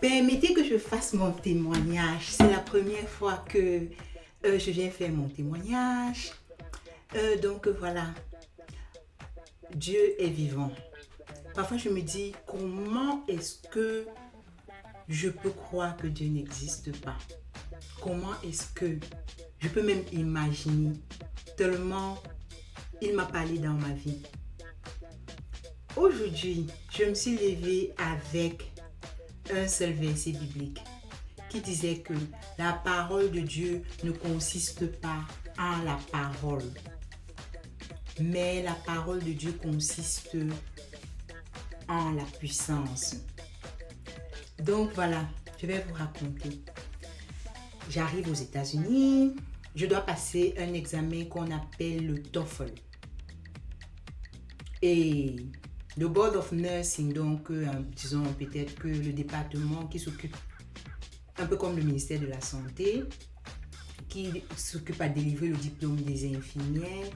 Permettez que je fasse mon témoignage. C'est la première fois que je viens faire mon témoignage. Donc voilà, Dieu est vivant. Parfois je me dis, comment est-ce que je peux croire que Dieu n'existe pas? Comment est-ce que je peux même imaginer tellement il m'a parlé dans ma vie? Aujourd'hui, je me suis levée avec un seul verset biblique qui disait que la parole de Dieu ne consiste pas en la parole, mais la parole de Dieu consiste en la puissance. Donc voilà, je vais vous raconter. J'arrive aux États-Unis, je dois passer un examen qu'on appelle le TOEFL. Et le Board of Nursing, donc disons peut-être que le département qui s'occupe, un peu comme le ministère de la Santé, qui s'occupe à délivrer le diplôme des infirmières,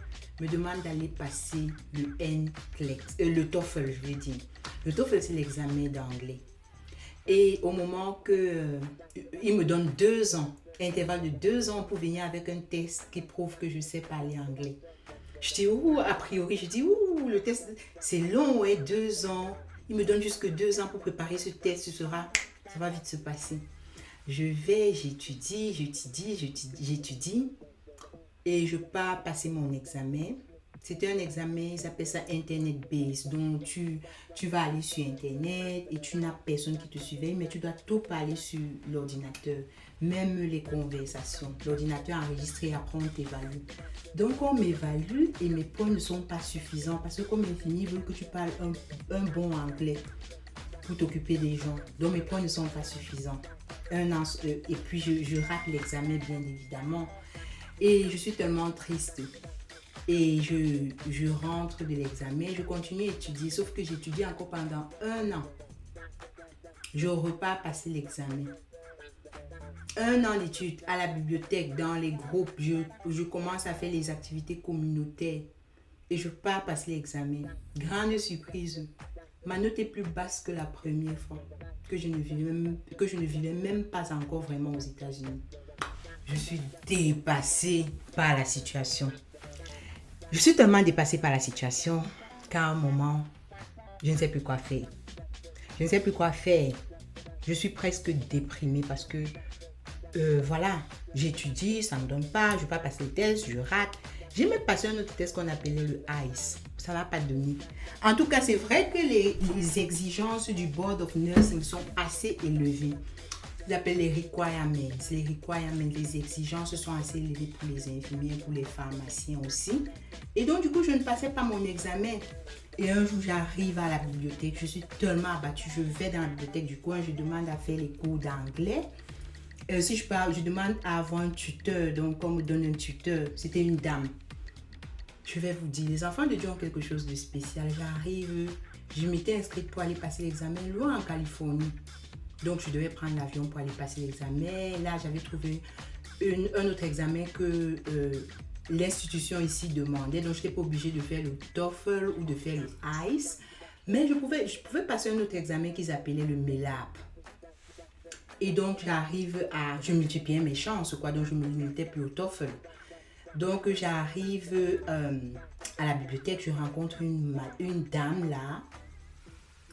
me demande d'aller passer le TOEFL, je veux dire. Le TOEFL, c'est l'examen d'anglais. Et au moment que il me donne 2 ans, intervalle de 2 ans pour venir avec un test qui prouve que je sais parler anglais. Je dis, a priori, le test, c'est long, ouais, 2 ans. Il me donne jusque 2 ans pour préparer ce test, ça va vite se passer. Je vais, j'étudie, et je pars passer mon examen. C'était un examen, ils appellent ça Internet-based. Donc, tu vas aller sur Internet et tu n'as personne qui te surveille, mais tu dois tout parler sur l'ordinateur. Même les conversations. L'ordinateur enregistre et après on t'évalue. Donc, on m'évalue et mes points ne sont pas suffisants parce que comme infini, ils veulent que tu parles un bon anglais pour t'occuper des gens. Donc, mes points ne sont pas suffisants. 1 an, et puis je rate l'examen, bien évidemment. Et je suis tellement triste. Et je rentre de l'examen, je continue à étudier, sauf que j'étudie encore pendant 1 an. Je repars passer l'examen. 1 an d'études à la bibliothèque, dans les groupes, je commence à faire les activités communautaires et je pars passer l'examen. Grande surprise, ma note est plus basse que la première fois, que je ne vivais même pas encore vraiment aux États-Unis. Je suis dépassée par la situation. Je suis tellement dépassée par la situation qu'à un moment, je ne sais plus quoi faire. Je suis presque déprimée parce que voilà, j'étudie, ça ne me donne pas, je ne vais pas passer le test, je rate. J'ai même passé un autre test qu'on appelait le ICE. Ça ne va pas donner. En tout cas, c'est vrai que les exigences du Board of Nursing sont assez élevées. Ils appellent les requirements. Les exigences sont assez élevées pour les infirmières, pour les pharmaciens aussi. Et donc, du coup, je ne passais pas mon examen. Et un jour, j'arrive à la bibliothèque. Je suis tellement abattue. Je vais dans la bibliothèque du coin. Je demande à faire les cours d'anglais. Si je parle, je demande à avoir un tuteur. Donc, on me donne un tuteur. C'était une dame. Je vais vous dire, les enfants de Dieu ont quelque chose de spécial. J'arrive, je m'étais inscrite pour aller passer l'examen loin en Californie. Donc, je devais prendre l'avion pour aller passer l'examen. Là, j'avais trouvé un autre examen que l'institution ici demandait. Donc, je n'étais pas obligée de faire le TOEFL ou de faire le ICE. Mais je pouvais passer un autre examen qu'ils appelaient le MELAP. Et donc, je multipliais mes chances, quoi. Donc, je ne me limitais plus au TOEFL. Donc, j'arrive à la bibliothèque. Je rencontre une dame là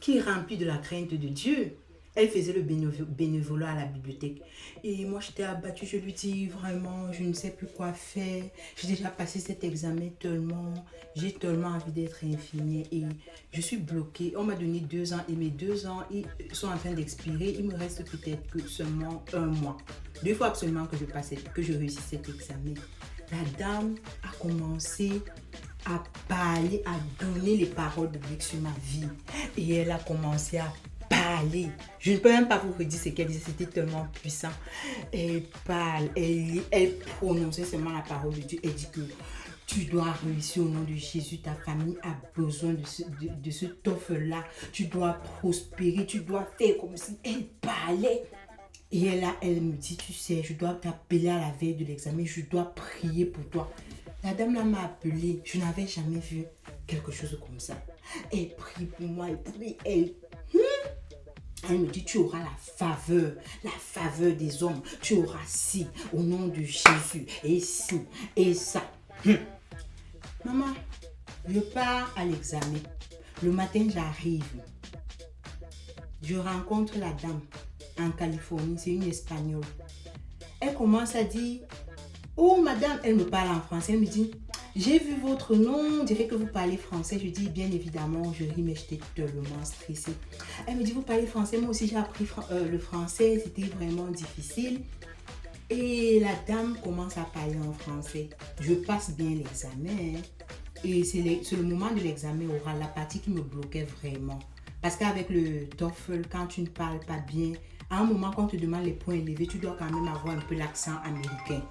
qui est remplie de la crainte de Dieu. Elle faisait le bénévolat à la bibliothèque. Et moi, j'étais abattue. Je lui dis, vraiment, je ne sais plus quoi faire. J'ai déjà passé cet examen tellement. J'ai tellement envie d'être infirmière. Et je suis bloquée. On m'a donné 2 ans. Et mes 2 ans, ils sont en train d'expirer. Il me reste peut-être que seulement 1 mois. Il faut absolument que je réussisse cet examen. La dame a commencé à parler, à donner les paroles de Dieu sur ma vie. Et elle a commencé à parler. Je ne peux même pas vous redire ce qu'elle disait, c'était tellement puissant. Elle parle, elle prononçait seulement la parole de Dieu. Elle dit que tu dois réussir au nom de Jésus, ta famille a besoin de ce TOEFL-là. Tu dois prospérer, tu dois faire comme si elle parlait. Et elle me dit, tu sais, je dois t'appeler à la veille de l'examen, je dois prier pour toi. La dame là m'a appelé, je n'avais jamais vu quelque chose comme ça. Elle prie pour moi, elle prie, Elle me dit, tu auras la faveur des hommes. Tu auras ci, au nom de Jésus, et ci, et ça. Maman, je pars à l'examen. Le matin, j'arrive. Je rencontre la dame en Californie, c'est une Espagnole. Elle commence à dire, oh madame, elle me parle en français, elle me dit, j'ai vu votre nom, on dirait que vous parlez français. Je dis, bien évidemment, je ris, mais j'étais tellement stressée. Elle me dit, vous parlez français, moi aussi j'ai appris le français, c'était vraiment difficile. Et la dame commence à parler en français. Je passe bien l'examen. Et c'est le moment de l'examen oral, la partie qui me bloquait vraiment. Parce qu'avec le TOEFL, quand tu ne parles pas bien, à un moment, quand on te demande les points élevés, tu dois quand même avoir un peu l'accent américain.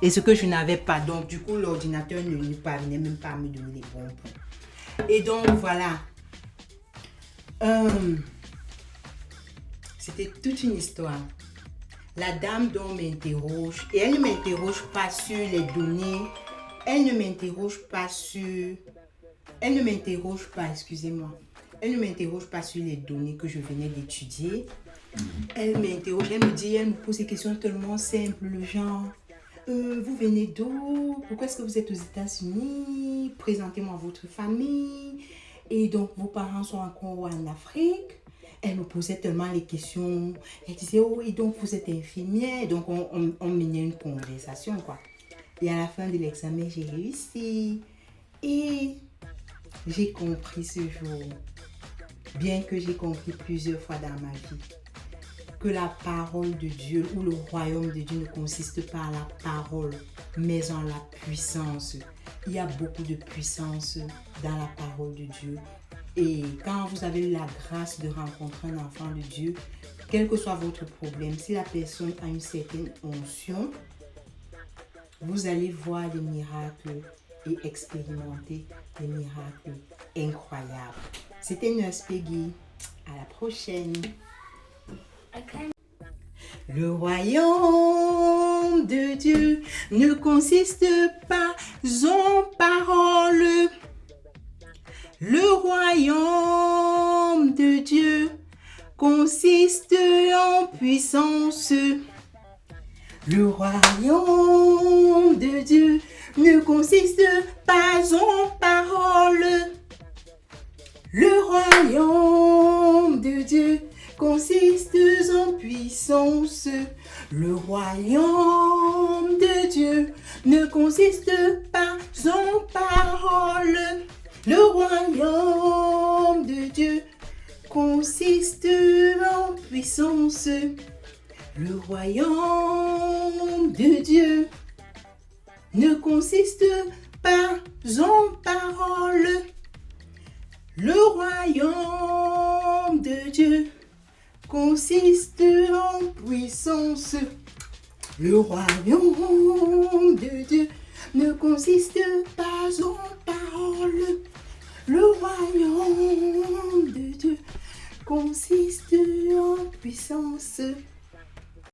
Et ce que je n'avais pas. Donc, du coup, l'ordinateur ne parvenait même pas à me donner les bons points. Et donc, voilà. C'était toute une histoire. La dame dont m'interroge, et elle ne m'interroge pas sur les données. Elle ne m'interroge pas sur... Elle ne m'interroge pas, excusez-moi. Elle ne m'interroge pas sur les données que je venais d'étudier. Elle m'interroge, elle me pose des questions tellement simples, le genre... vous venez d'où? Pourquoi est-ce que vous êtes aux États-Unis? Présentez-moi votre famille. Et donc, vos parents sont encore en Afrique. Elle me posait tellement les questions. Elle disait, oh, et donc vous êtes infirmière. Donc, on menait une conversation, quoi. Et à la fin de l'examen, j'ai réussi. Et j'ai compris ce jour, bien que j'ai compris plusieurs fois dans ma vie, que la parole de Dieu ou le royaume de Dieu ne consiste pas à la parole, mais en la puissance. Il y a beaucoup de puissance dans la parole de Dieu. Et quand vous avez la grâce de rencontrer un enfant de Dieu, quel que soit votre problème, si la personne a une certaine onction, vous allez voir des miracles et expérimenter des miracles incroyables. C'était Nurse Peggy. À la prochaine. Le royaume de Dieu ne consiste pas en paroles. Le royaume de Dieu consiste en puissance. Le royaume de Dieu ne consiste pas en paroles. Le royaume de Dieu consiste en puissance. Le royaume de Dieu ne consiste pas en paroles. Le royaume de Dieu consiste en puissance. Le royaume de Dieu ne consiste pas en paroles. Le royaume de Dieu consiste en puissance. Le royaume de Dieu ne consiste pas en paroles. Le royaume de Dieu consiste en puissance.